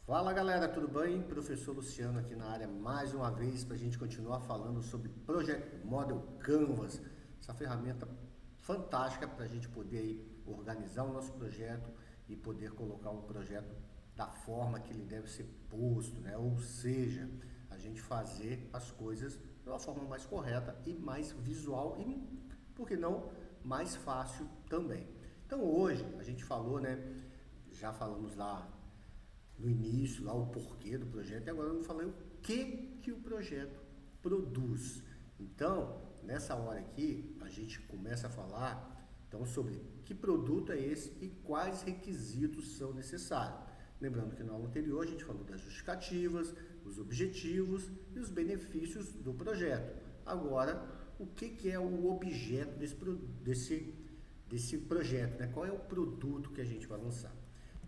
Fala galera, tudo bem? Professor Luciano aqui na área mais uma vez para a gente continuar falando sobre Project Model Canvas, essa ferramenta fantástica para a gente poder aí organizar o nosso projeto e poder colocar um projeto da forma que ele deve ser posto, né? Ou seja, a gente fazer as coisas de uma forma mais correta e mais visual e, por que não, mais fácil também. Então hoje a gente falou, né? Já falamos lá no início, lá o porquê do projeto, e agora eu vou falar o que o projeto produz. Então, nessa hora aqui, a gente começa a falar então, sobre que produto é esse e quais requisitos são necessários. Lembrando que na aula anterior a gente falou das justificativas, os objetivos e os benefícios do projeto. Agora, o que é o objeto desse projeto, né? Qual é o produto que a gente vai lançar?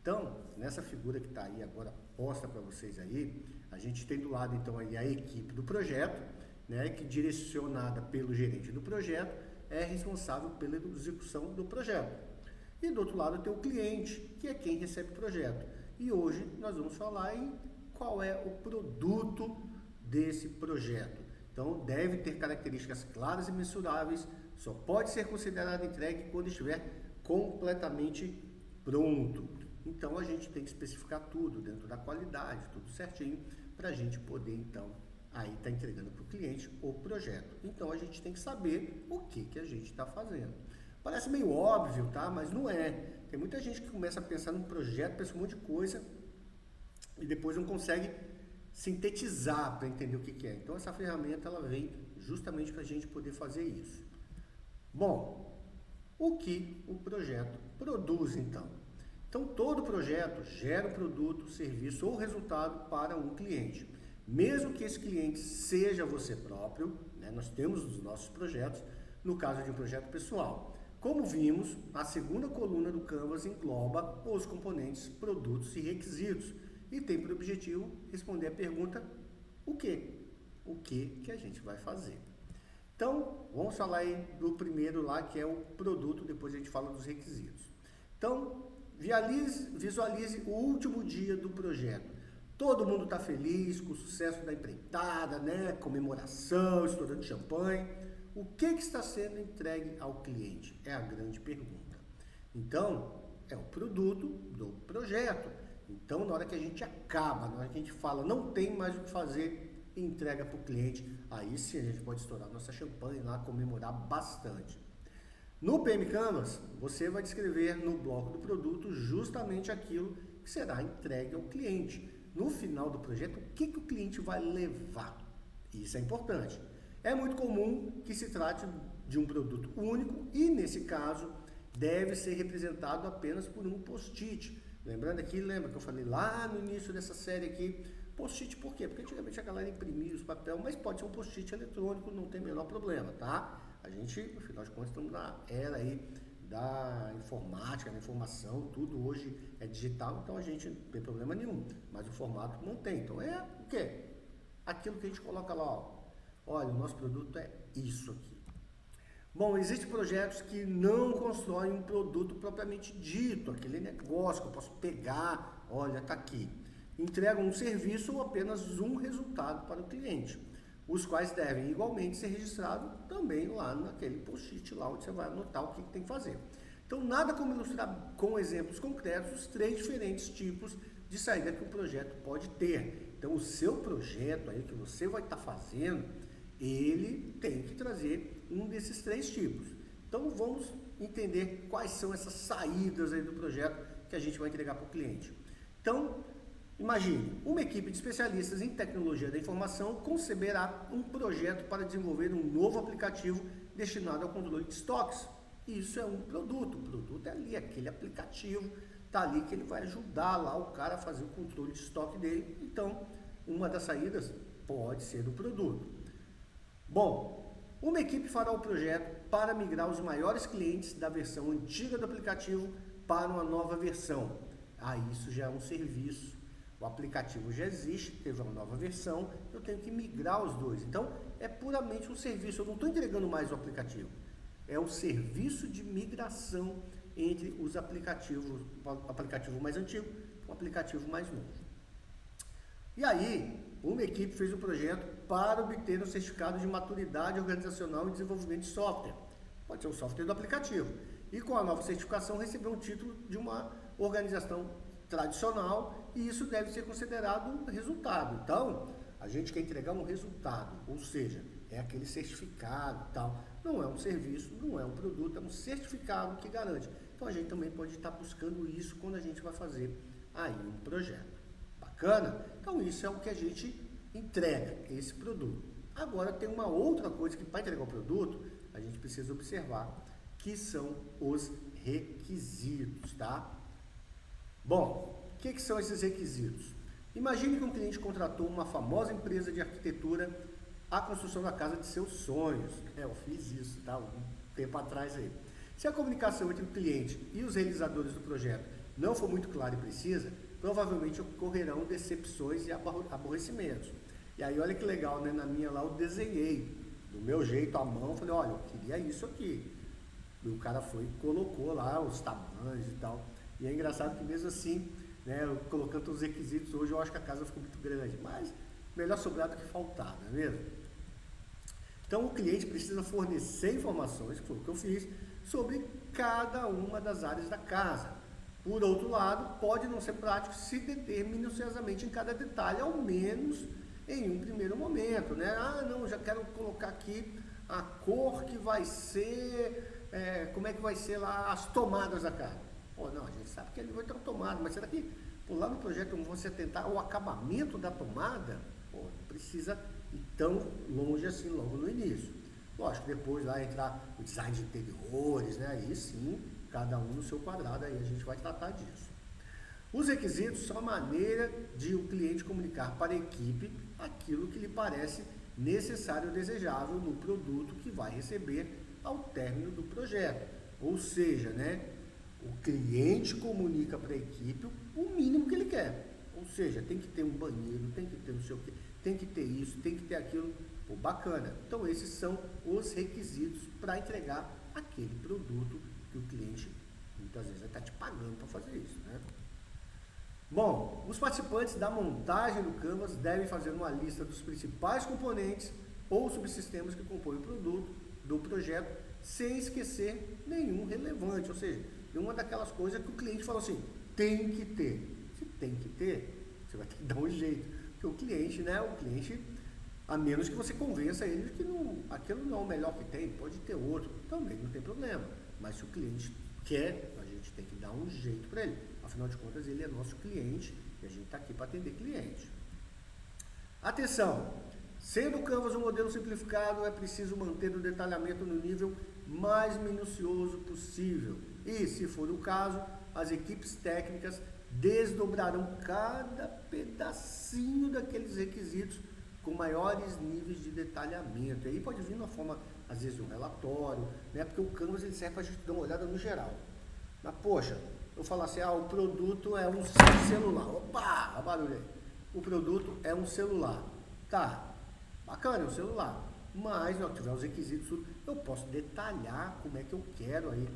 Então, nessa figura que está aí agora posta para vocês aí, a gente tem do lado então aí a equipe do projeto, né, que direcionada pelo gerente do projeto é responsável pela execução do projeto. E do outro lado tem o cliente, que é quem recebe o projeto. E hoje nós vamos falar em qual é o produto desse projeto. Então, deve ter características claras e mensuráveis, só pode ser considerado entregue quando estiver completamente pronto. Então a gente tem que especificar tudo dentro da qualidade, tudo certinho, para a gente poder então aí estar entregando para o cliente o projeto. Então a gente tem que saber o que a gente está fazendo. Parece meio óbvio, tá? Mas não é. Tem muita gente que começa a pensar num projeto, pensa um monte de coisa e depois não consegue sintetizar para entender o que é. Então essa ferramenta ela vem justamente para a gente poder fazer isso. Bom, o que o projeto produz então? Então, todo projeto gera um produto, serviço ou resultado para um cliente. Mesmo que esse cliente seja você próprio, né, nós temos os nossos projetos, no caso de um projeto pessoal. Como vimos, a segunda coluna do Canvas engloba os componentes, produtos e requisitos e tem por objetivo responder a pergunta o quê? O que a gente vai fazer? Então, vamos falar aí do primeiro lá, que é o produto, depois a gente fala dos requisitos. Então, visualize o último dia do projeto. Todo mundo está feliz com o sucesso da empreitada, né? Comemoração, estourando champanhe. O que está sendo entregue ao cliente? É a grande pergunta. Então, é o produto do projeto. Então, na hora que a gente acaba, na hora que a gente fala, não tem mais o que fazer, entrega para o cliente, aí sim a gente pode estourar nossa champanhe lá, comemorar bastante. No PM Canvas, você vai descrever no bloco do produto justamente aquilo que será entregue ao cliente. No final do projeto, o que o cliente vai levar? Isso é importante. É muito comum que se trate de um produto único e, nesse caso, deve ser representado apenas por um post-it. Lembrando aqui, lembra que eu falei lá no início dessa série aqui, post-it por quê? Porque antigamente a galera imprimia os papel, mas pode ser um post-it eletrônico, não tem o menor problema, tá? A gente, no final de contas, estamos na era aí da informática, da informação, tudo hoje é digital, então a gente não tem problema nenhum, mas o formato mantém. Então é o quê? Aquilo que a gente coloca lá, ó. Olha, o nosso produto é isso aqui. Bom, existem projetos que não constroem um produto propriamente dito, aquele negócio que eu posso pegar, olha, tá aqui. Entregam um serviço ou apenas um resultado para o cliente, os quais devem igualmente ser registrados também lá naquele post-it lá onde você vai anotar o que tem que fazer. Então, nada como ilustrar com exemplos concretos os três diferentes tipos de saída que o projeto pode ter. Então, o seu projeto aí que você vai estar fazendo, ele tem que trazer um desses três tipos. Então, vamos entender quais são essas saídas aí do projeto que a gente vai entregar para o cliente. Então, imagine, uma equipe de especialistas em tecnologia da informação conceberá um projeto para desenvolver um novo aplicativo destinado ao controle de estoques. Isso é um produto, o produto é ali, aquele aplicativo está ali que ele vai ajudar lá o cara a fazer o controle de estoque dele. Então, uma das saídas pode ser o produto. Bom, uma equipe fará o projeto para migrar os maiores clientes da versão antiga do aplicativo para uma nova versão. Isso já é um serviço. O aplicativo já existe, teve uma nova versão, eu tenho que migrar os dois. Então, é puramente um serviço, eu não estou entregando mais o aplicativo. É um serviço de migração entre os aplicativos, o aplicativo mais antigo e o aplicativo mais novo. E aí, uma equipe fez um projeto para obter um certificado de maturidade organizacional e desenvolvimento de software. Pode ser o software do aplicativo. E com a nova certificação recebeu um título de uma organização tradicional e isso deve ser considerado resultado. Então, a gente quer entregar um resultado, ou seja, é aquele certificado e tal. Não é um serviço, não é um produto, é um certificado que garante. Então, a gente também pode estar buscando isso quando a gente vai fazer aí um projeto. Bacana? Então, isso é o que a gente entrega, esse produto. Agora, tem uma outra coisa que para entregar o produto, a gente precisa observar, que são os requisitos, tá? Bom, o que são esses requisitos? Imagine que um cliente contratou uma famosa empresa de arquitetura a construção da casa de seus sonhos. Eu fiz isso, tá? Um tempo atrás aí. Se a comunicação entre o cliente e os realizadores do projeto não for muito clara e precisa, provavelmente ocorrerão decepções e aborrecimentos. E aí, olha que legal, né? Na minha lá eu desenhei, do meu jeito, à mão, falei, olha, eu queria isso aqui. E o cara foi e colocou lá os tamanhos e tal. E é engraçado que mesmo assim, né, eu colocando todos os requisitos, hoje eu acho que a casa ficou muito grande. Mas melhor sobrar do que faltar, não é mesmo? Então o cliente precisa fornecer informações, que foi o que eu fiz, sobre cada uma das áreas da casa. Por outro lado, pode não ser prático se deter minuciosamente em cada detalhe, ao menos em um primeiro momento, né? Ah, não, já quero colocar aqui a cor que vai ser, como é que vai ser lá as tomadas da casa. Pô, não, a gente sabe que ele vai ter uma tomada, mas será que lá no projeto você atentar o acabamento da tomada? Pô, não precisa ir tão longe assim logo no início. Lógico, depois lá entrar o design de interiores, né? Aí sim, cada um no seu quadrado, aí a gente vai tratar disso. Os requisitos são a maneira de o cliente comunicar para a equipe aquilo que lhe parece necessário ou desejável no produto que vai receber ao término do projeto. Ou seja, né, o cliente comunica para a equipe o mínimo que ele quer. Ou seja, tem que ter um banheiro, tem que ter não sei o quê, tem que ter isso, tem que ter aquilo. Pô, bacana. Então esses são os requisitos para entregar aquele produto que o cliente muitas vezes está te pagando para fazer isso, né? Bom, os participantes da montagem do Canvas devem fazer uma lista dos principais componentes ou subsistemas que compõem o produto do projeto, sem esquecer nenhum relevante, ou seja, uma daquelas coisas que o cliente fala assim, tem que ter. Se tem que ter, você vai ter que dar um jeito, porque o cliente, né, a menos que você convença ele de que aquilo não é o melhor que tem, pode ter outro, também não tem problema, mas se o cliente quer, a gente tem que dar um jeito para ele. Afinal de contas, ele é nosso cliente e a gente está aqui para atender cliente. Atenção! Sendo o Canvas um modelo simplificado, é preciso manter o detalhamento no nível mais minucioso possível. E, se for o caso, as equipes técnicas desdobrarão cada pedacinho daqueles requisitos com maiores níveis de detalhamento. E aí pode vir na forma, às vezes, de um relatório, né? Porque o Canvas ele serve para a gente dar uma olhada no geral. Mas, poxa, eu falo assim, o produto é um celular. Opa, olha o barulho aí. O produto é um celular. Tá, bacana, é um celular. Mas, se eu tiver os requisitos, eu posso detalhar como é que eu quero aí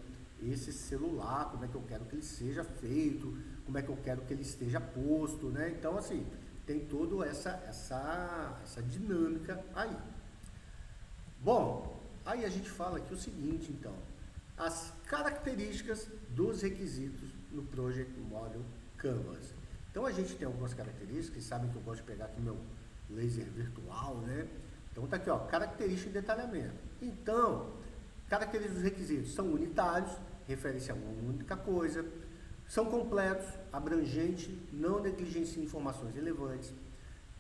esse celular, como é que eu quero que ele seja feito, como é que eu quero que ele esteja posto, né? Então, assim, tem toda essa dinâmica aí. Bom, aí a gente fala aqui o seguinte, então, as características dos requisitos no Project Model Canvas. Então a gente tem algumas características, vocês sabem que eu gosto de pegar aqui meu laser virtual, né? Então tá aqui, ó, característica e detalhamento. Então, características dos requisitos são unitários, referem-se a uma única coisa, são completos, abrangentes, não negligenciam informações relevantes,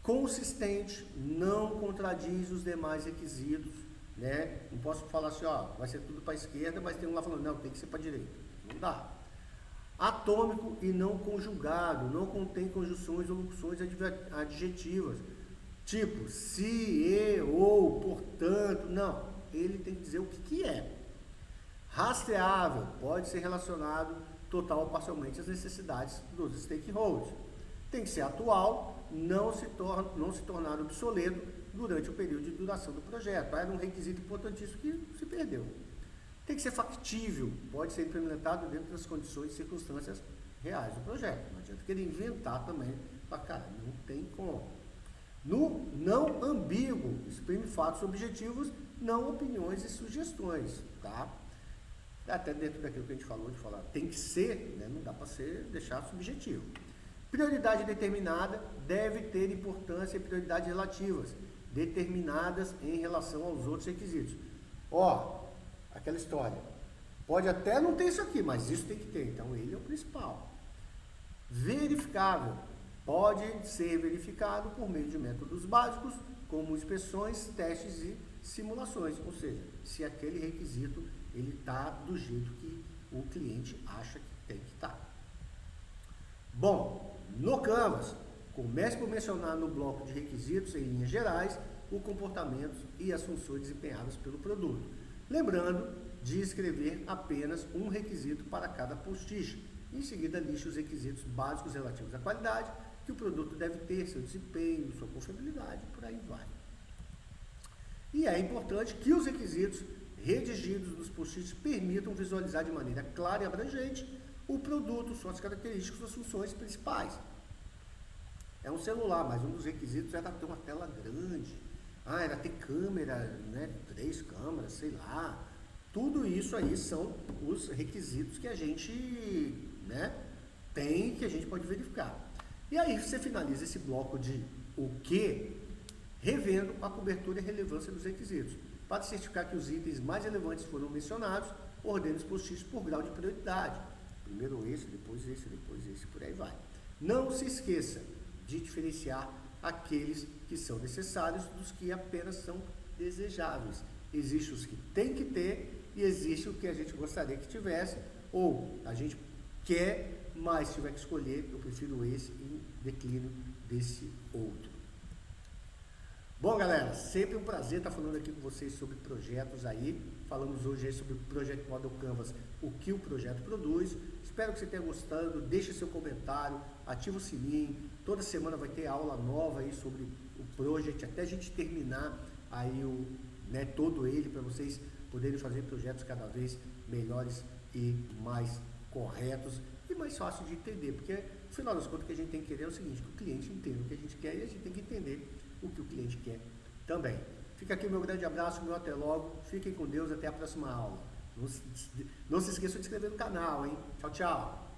consistente, não contradiz os demais requisitos, né? Não posso falar assim, ó, vai ser tudo para a esquerda, mas tem um lá falando, não, tem que ser para a direita. Não dá. Atômico e não conjugado, não contém conjunções ou locuções adjetivas, tipo se, e, ou, portanto, não. Ele tem que dizer o que é. Rastreável, pode ser relacionado total ou parcialmente às necessidades dos stakeholders. Tem que ser atual, não se tornar obsoleto durante o período de duração do projeto. Era um requisito importantíssimo que se perdeu. Tem que ser factível, pode ser implementado dentro das condições e circunstâncias reais do projeto. Não adianta querer inventar também Cara, não tem como. No não ambíguo, exprime fatos objetivos, não opiniões e sugestões, tá? Até dentro daquilo que a gente falou, de falar, tem que ser, né? Não dá para deixar subjetivo. Prioridade determinada deve ter importância e prioridades relativas, determinadas em relação aos outros requisitos. Aquela história, pode até não ter isso aqui, mas isso tem que ter, então ele é o principal. Verificável, pode ser verificado por meio de métodos básicos, como inspeções, testes e simulações, ou seja, se aquele requisito ele está do jeito que o cliente acha que tem que estar. Bom, no Canvas, comece por mencionar no bloco de requisitos, em linhas gerais, o comportamento e as funções desempenhadas pelo produto. Lembrando de escrever apenas um requisito para cada post-it. Em seguida, liste os requisitos básicos relativos à qualidade que o produto deve ter, seu desempenho, sua confiabilidade, por aí vai. E é importante que os requisitos redigidos nos post-its permitam visualizar de maneira clara e abrangente o produto, suas características, suas funções principais. É um celular, mas um dos requisitos era ter uma tela grande. Era ter câmera, né? 3 câmeras, sei lá. Tudo isso aí são os requisitos que a gente, né, tem, que a gente pode verificar. E aí você finaliza esse bloco de o que, revendo a cobertura e relevância dos requisitos. Para certificar que os itens mais relevantes foram mencionados, ordene os post-its por grau de prioridade. Primeiro esse, depois esse, por aí vai. Não se esqueça de diferenciar aqueles que são necessários dos que apenas são desejáveis. Existem os que tem que ter e existe o que a gente gostaria que tivesse, ou a gente quer, mas se tiver que escolher, eu prefiro esse em declínio desse outro. Bom, galera, sempre um prazer estar falando aqui com vocês sobre projetos aí. Falamos hoje aí sobre o Project Model Canvas, o que o projeto produz. Espero que você tenha gostado, deixe seu comentário, ativa o sininho. Toda semana vai ter aula nova aí sobre o Project, até a gente terminar aí todo ele, para vocês poderem fazer projetos cada vez melhores e mais corretos e mais fácil de entender, porque no final das contas o que a gente tem que querer é o seguinte, que o cliente entenda o que a gente quer e a gente tem que entender o que o cliente quer também. Fica aqui o meu grande abraço, meu até logo, fiquem com Deus, até a próxima aula. Não se esqueçam de se inscrever no canal, hein? Tchau, tchau!